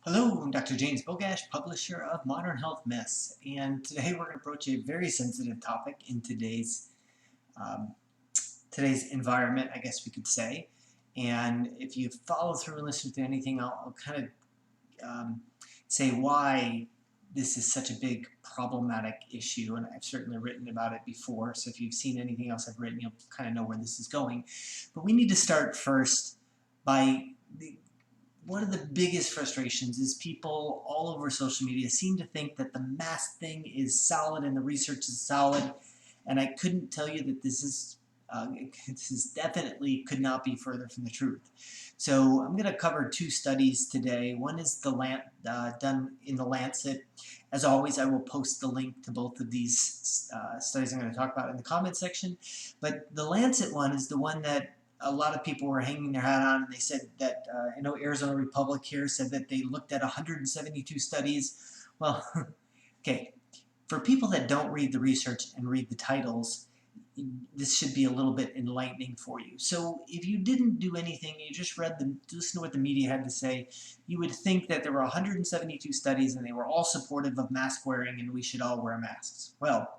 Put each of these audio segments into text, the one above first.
Hello, I'm Dr. James Bogash, publisher of Modern Health Myths, and today we're going to approach a very sensitive topic in um, today's environment, I guess we could say. And if you follow through and listen to anything, I'll kind of say why this is such a big problematic issue, and I've certainly written about it before, so if you've seen anything else I've written, you'll kind of know where this is going. But we need to start first by one of the biggest frustrations is people all over social media seem to think that the mask thing is solid and the research is solid, and I couldn't tell you that this is definitely could not be further from the truth. So I'm going to cover two studies today. One is done in the Lancet. As always, I will post the link to both of these studies I'm going to talk about in the comment section. But the Lancet one is the one that a lot of people were hanging their hat on, and they said that, I know Arizona Republic here said that they looked at 172 studies. Well, okay, for people that don't read the research and read the titles, this should be a little bit enlightening for you. So if you didn't do anything, you just listen to what the media had to say, you would think that there were 172 studies and they were all supportive of mask wearing and we should all wear masks. Well,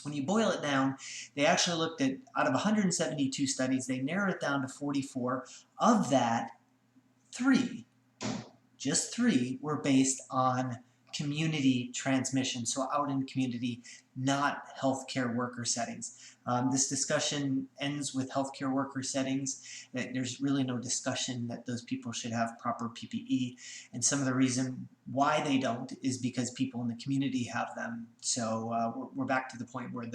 when you boil it down, they actually looked at, out of 172 studies, they narrowed it down to 44. Of that, just three, were based on community transmission, so out in the community, not healthcare worker settings. This discussion ends with healthcare worker settings. That there's really no discussion that those people should have proper PPE, and some of the reason why they don't is because people in the community have them. So we're back to the point where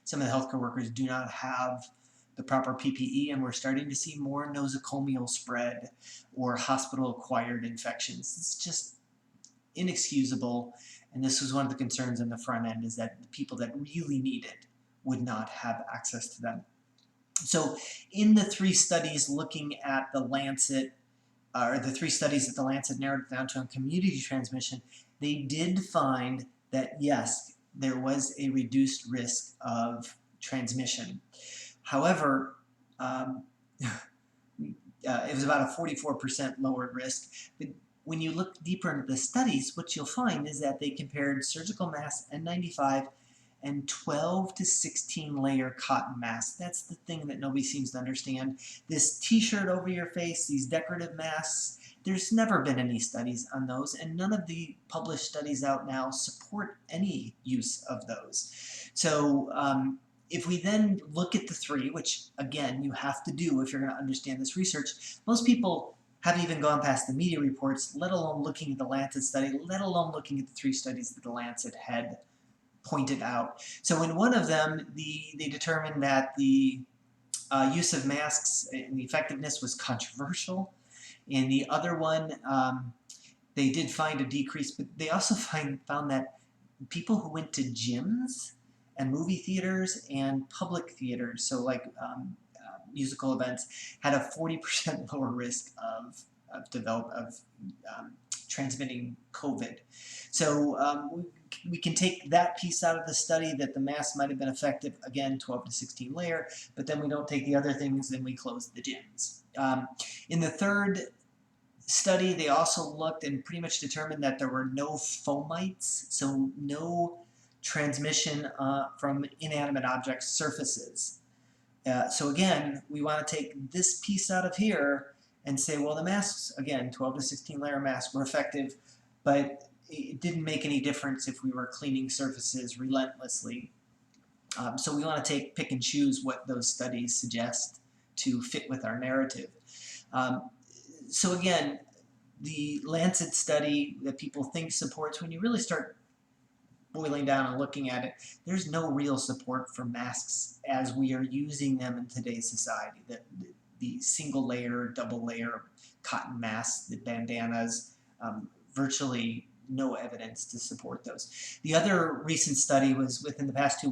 some of the healthcare workers do not have the proper PPE, and we're starting to see more nosocomial spread or hospital-acquired infections. It's just inexcusable, and this was one of the concerns on the front end, is that the people that really need it would not have access to them. So in the three studies looking at the Lancet, or the three studies that the Lancet narrowed down to on community transmission, they did find that yes, there was a reduced risk of transmission. However, it was about a 44% lower risk. But when you look deeper into the studies, what you'll find is that they compared surgical masks N95 and 12 to 16 layer cotton masks. That's the thing that nobody seems to understand. This t-shirt over your face, these decorative masks, there's never been any studies on those, and none of the published studies out now support any use of those. So if we then look at the three, which again you have to do if you're going to understand this research, most people haven't even gone past the media reports, let alone looking at the Lancet study, let alone looking at the three studies that the Lancet had pointed out. So in one of them, they determined that the use of masks and the effectiveness was controversial. In the other one, they did find a decrease, but they also found that people who went to gyms and movie theaters and public theaters, so like musical events, had a 40% lower risk of transmitting COVID. So we can take that piece out of the study, that the mask might have been effective, again, 12 to 16 layer, but then we don't take the other things, then we close the gyms. In the third study, they also looked and pretty much determined that there were no fomites, so no transmission from inanimate objects surfaces. So again, we want to take this piece out of here and say, well, the masks, again, 12 to 16 layer masks were effective, but it didn't make any difference if we were cleaning surfaces relentlessly. So we want to pick and choose what those studies suggest to fit with our narrative. So again, the Lancet study that people think supports, when you really start boiling down and looking at it, there's no real support for masks as we are using them in today's society. The single layer, double layer cotton masks, the bandanas, virtually no evidence to support those. The other recent study was within the past 2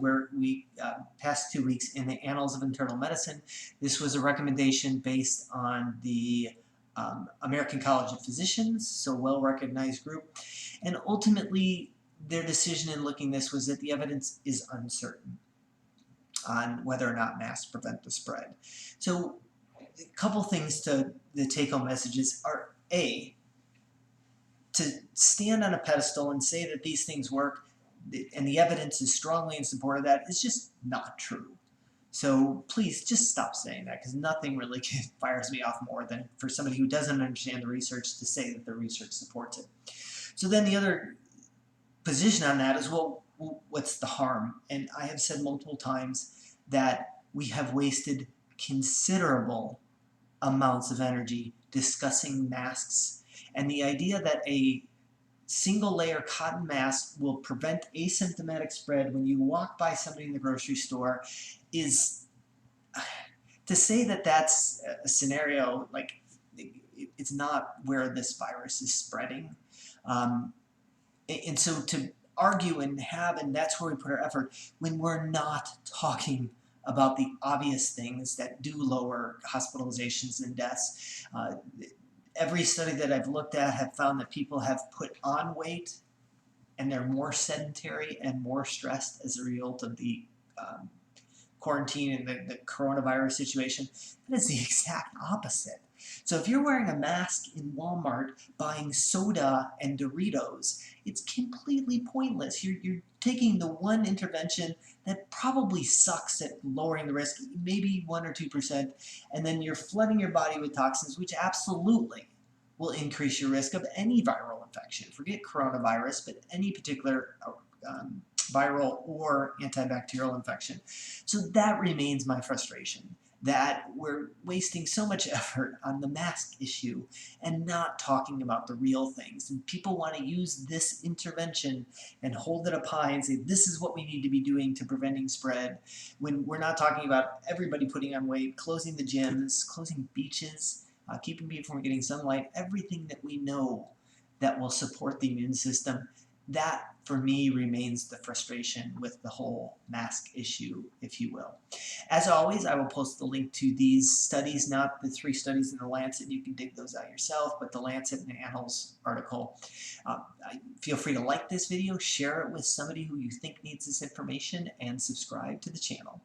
weeks in the Annals of Internal Medicine. This was a recommendation based on the American College of Physicians, so well-recognized group, and ultimately their decision in looking at this was that the evidence is uncertain on whether or not masks prevent the spread. So a couple things to the take-home messages are, A, to stand on a pedestal and say that these things work and the evidence is strongly in support of that is just not true. So please just stop saying that, because nothing really fires me off more than for somebody who doesn't understand the research to say that the research supports it. So then the other position on that is, well, what's the harm? And I have said multiple times that we have wasted considerable amounts of energy discussing masks, and the idea that a single layer cotton mask will prevent asymptomatic spread when you walk by somebody in the grocery store is, to say that that's a scenario, like, it's not where this virus is spreading. And so to argue and that's where we put our effort, when we're not talking about the obvious things that do lower hospitalizations and deaths. Every study that I've looked at have found that people have put on weight and they're more sedentary and more stressed as a result of the quarantine and the coronavirus situation. That is the exact opposite. So if you're wearing a mask in Walmart buying soda and Doritos, it's completely pointless. You're taking the one intervention that probably sucks at lowering the risk, maybe 1 or 2%, and then you're flooding your body with toxins, which absolutely will increase your risk of any viral infection. Forget coronavirus, but any particular viral or antibacterial infection. So that remains my frustration, that we're wasting so much effort on the mask issue and not talking about the real things. And people want to use this intervention and hold it up high and say, this is what we need to be doing to preventing spread, when we're not talking about everybody putting on weight, closing the gyms, closing beaches, keeping people from getting sunlight, everything that we know that will support the immune system. That, for me, remains the frustration with the whole mask issue, if you will. As always, I will post the link to these studies, not the 3 studies in the Lancet. You can dig those out yourself, but the Lancet and the Annals article. Feel free to like this video, share it with somebody who you think needs this information, and subscribe to the channel.